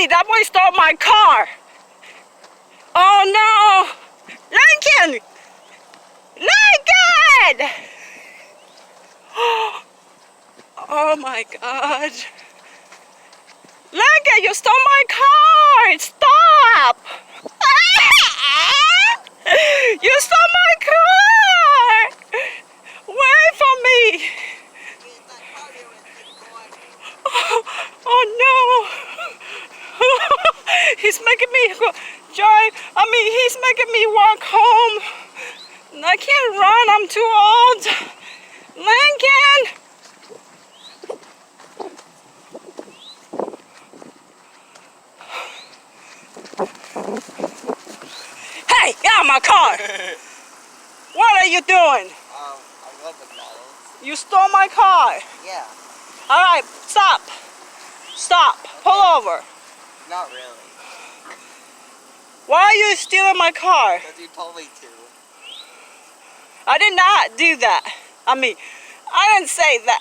me! That boy stole my car! Oh no! Lincoln! Lincoln! Oh my God. Lincoln, you stole my car! Stop! You stole my car! Wait for me! Oh no! He's making me go, he's making me walk home. I can't run, I'm too old. Lincoln! Hey, get out of my car! What are you doing? I love McDonald's. You stole my car. Yeah. Alright, stop. Stop. Pull over. Not really. Why are you stealing my car? Because you told me to. I did not do that. I didn't say that.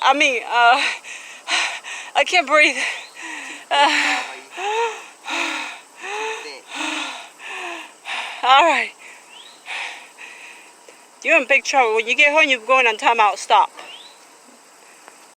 I can't breathe. Alright. You're in big trouble. When you get home, you're going on timeout. Stop.